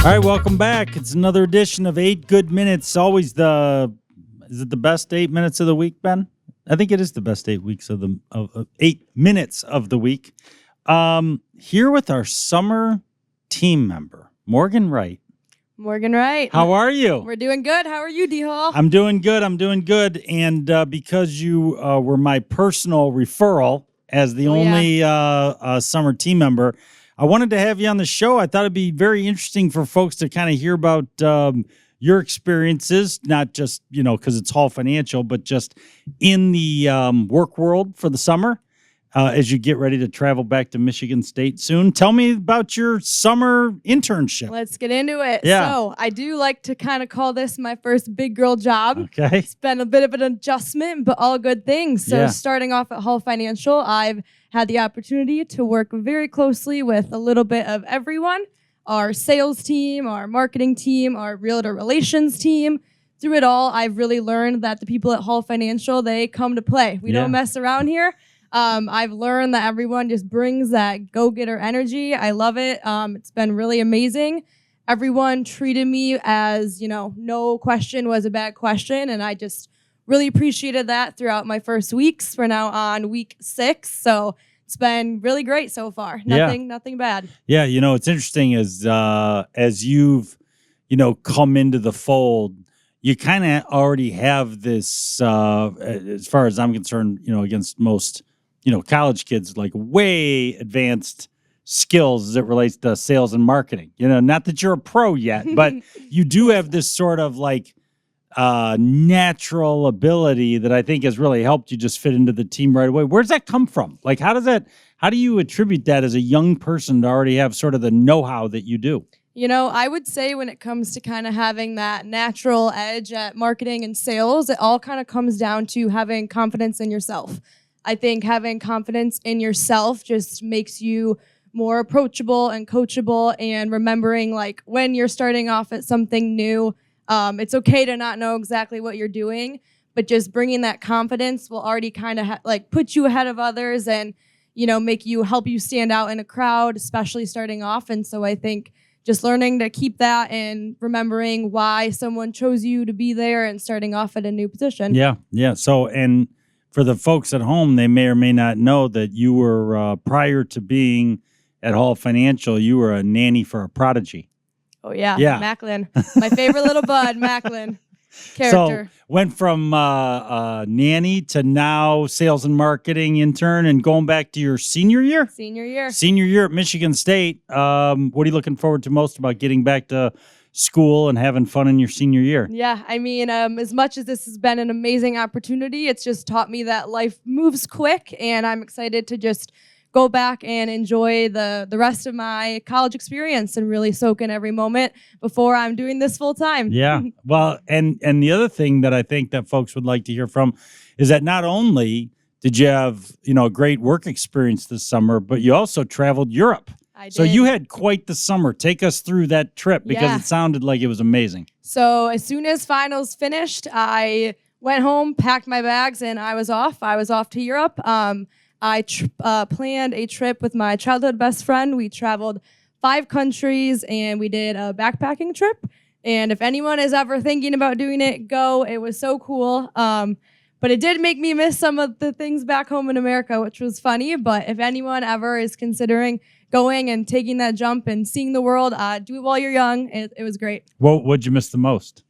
All right, welcome back. It's another edition of 8 Good Minutes. Is it the best 8 minutes of the week, Ben? I think it is the best 8 weeks of 8 minutes of the week. Here with our summer team member, Morgan Wright. Morgan Wright. How are you? We're doing good. How are you, D-Hall? I'm doing good. And because you were my personal referral as the only summer team member, I wanted to have you on the show. I thought it'd be very interesting for folks to kind of hear about your experiences, not just, because it's Hall Financial, but just in the work world for the summer as you get ready to travel back to Michigan State soon. Tell me about your summer internship. Let's get into it. Yeah. So I do like to kind of call this my first big girl job. Okay. It's been a bit of an adjustment, but all good things. So starting off at Hall Financial, I've had the opportunity to work very closely with a little bit of everyone, our sales team, our marketing team, our realtor relations team. Through it all, I've really learned that the people at Hall Financial, they come to play. We don't mess around here. I've learned that everyone just brings that go-getter energy. I love it. It's been really amazing. Everyone treated me as, no question was a bad question, and I just really appreciated that throughout my first weeks. We're now on week 6, so it's been really great so far. Nothing bad. Yeah, it's interesting as you've, come into the fold, you kind of already have this, as far as I'm concerned, against most, college kids, like way advanced skills as it relates to sales and marketing. Not that you're a pro yet, but you do have this sort of like natural ability that I think has really helped you just fit into the team right away. Where's that come from? Like, how do you attribute that as a young person to already have sort of the know-how that you do? I would say when it comes to kind of having that natural edge at marketing and sales, it all kind of comes down to having confidence in yourself. I think having confidence in yourself just makes you more approachable and coachable, and remembering like when you're starting off at something new, it's okay to not know exactly what you're doing, but just bringing that confidence will already kind of put you ahead of others and, help you stand out in a crowd, especially starting off. And so I think just learning to keep that and remembering why someone chose you to be there and starting off at a new position. Yeah. So, and for the folks at home, they may or may not know that you were, prior to being at Hall Financial, you were a nanny for a prodigy. Oh, yeah. Macklin. My favorite little bud, Macklin character. So, went from nanny to now sales and marketing intern, and going back to your senior year? Senior year at Michigan State. What are you looking forward to most about getting back to school and having fun in your senior year? Yeah, I mean, as much as this has been an amazing opportunity, it's just taught me that life moves quick, and I'm excited to just go back and enjoy the rest of my college experience and really soak in every moment before I'm doing this full time. Yeah. Well, and the other thing that I think that folks would like to hear from is that not only did you have, a great work experience this summer, but you also traveled Europe. I did. So you had quite the summer. Take us through that trip because it sounded like it was amazing. So as soon as finals finished, I went home, packed my bags, and I was off. I was off to Europe. I planned a trip with my childhood best friend. We traveled 5 countries, and we did a backpacking trip. And if anyone is ever thinking about doing it, go. It was so cool. But it did make me miss some of the things back home in America, which was funny. But if anyone ever is considering going and taking that jump and seeing the world, do it while you're young. It was great. What'd you miss the most?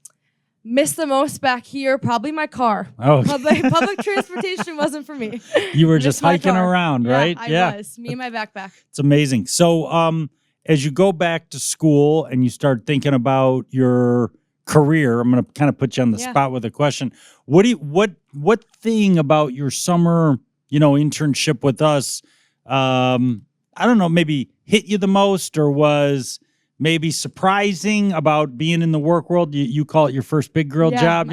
Missed the most back here, probably my car. Oh, public transportation wasn't for me. You were just hiking around, right? I was. Me and my backpack. It's amazing. So, as you go back to school and you start thinking about your career, I'm going to kind of put you on the spot with a question. What thing about your summer, internship with us, I don't know, maybe hit you the most, or was maybe surprising about being in the work world? You call it your first big girl job.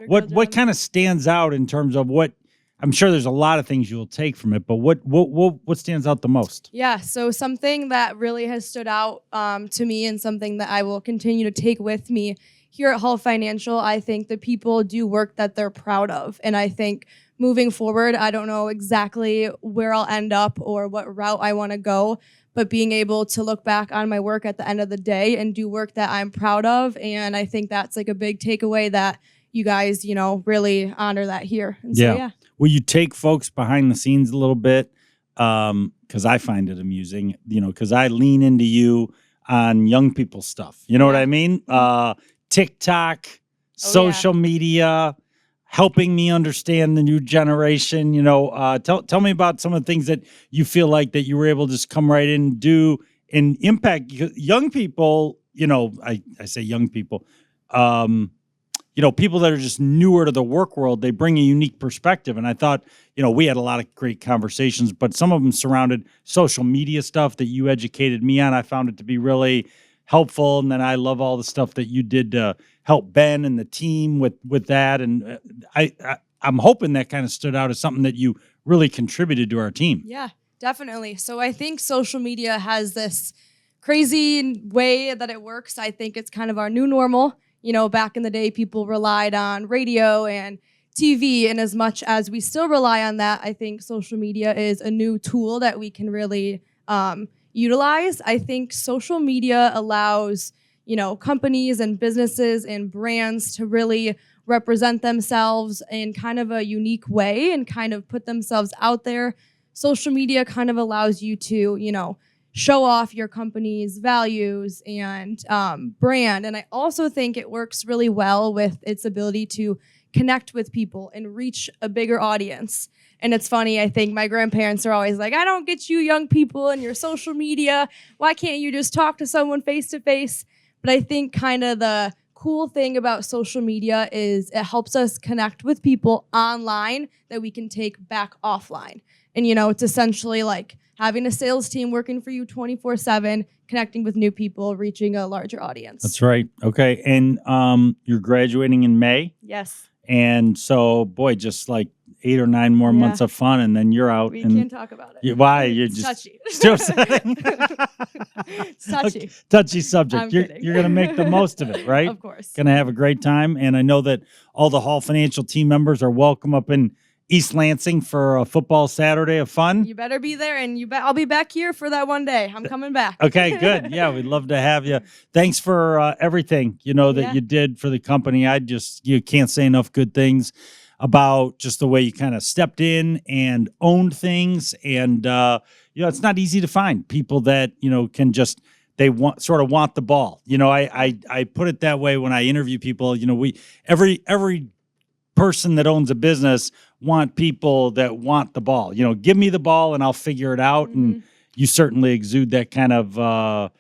What kind of stands out in terms of what? I'm sure there's a lot of things you'll take from it, but what stands out the most? Yeah, so something that really has stood out to me, and something that I will continue to take with me here at Hall Financial, I think that people do work that they're proud of, and I think moving forward, I don't know exactly where I'll end up or what route I want to go, but being able to look back on my work at the end of the day and do work that I'm proud of. And I think that's like a big takeaway that you guys, really honor that here. And so, yeah. Will you take folks behind the scenes a little bit? Because I find it amusing, because I lean into you on young people stuff. You know what I mean? TikTok, social media, helping me understand the new generation. Tell me about some of the things that you feel like that you were able to just come right in and do and impact young people. I say young people, people that are just newer to the work world. They bring a unique perspective. And I thought, we had a lot of great conversations, but some of them surrounded social media stuff that you educated me on. I found it to be really helpful. And then I love all the stuff that you did to help Ben and the team with that. And I'm hoping that kind of stood out as something that you really contributed to our team. Yeah, definitely. So I think social media has this crazy way that it works. I think it's kind of our new normal. Back in the day, people relied on radio and TV, and as much as we still rely on that, I think social media is a new tool that we can really utilize. I think social media allows, companies and businesses and brands to really represent themselves in kind of a unique way and kind of put themselves out there. Social media kind of allows you to, show off your company's values and brand. And I also think it works really well with its ability to connect with people and reach a bigger audience. And it's funny, I think my grandparents are always like, I don't get you young people and your social media. Why can't you just talk to someone face to face? But I think kind of the cool thing about social media is it helps us connect with people online that we can take back offline. And, it's essentially like having a sales team working for you 24/7, connecting with new people, reaching a larger audience. That's right. Okay. And you're graduating in May? Yes. And so, boy, just like 8 or 9 more months of fun, and then you're out. We can't talk about it. Why? You're it's just touchy. Still saying? It's touchy. Okay. Touchy subject. I'm You're kidding. going to make the most of it, right? Of course. Going to have a great time. And I know that all the Hall Financial team members are welcome up in East Lansing for a football Saturday of fun. You better be there, and I'll be back here for that one day. I'm coming back. Okay, good. Yeah, we'd love to have you. Thanks for everything, that you did for the company. You can't say enough good things about just the way you kind of stepped in and owned things. And, it's not easy to find people that, can just, they want the ball. I put it that way when I interview people. Every person that owns a business want people that want the ball. Give me the ball and I'll figure it out. Mm-hmm. And you certainly exude that kind of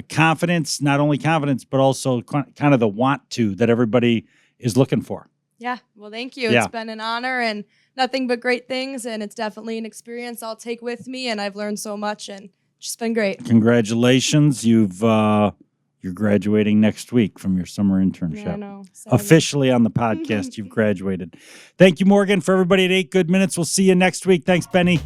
confidence, not only confidence, but also kind of the want to that everybody is looking for. Yeah. Well, thank you. Yeah. It's been an honor and nothing but great things. And it's definitely an experience I'll take with me. And I've learned so much and it's just been great. Congratulations. You're graduating next week from your summer internship. Yeah, I know. Officially on the podcast, you've graduated. Thank you, Morgan. For everybody at 8 Good Minutes, we'll see you next week. Thanks, Benny.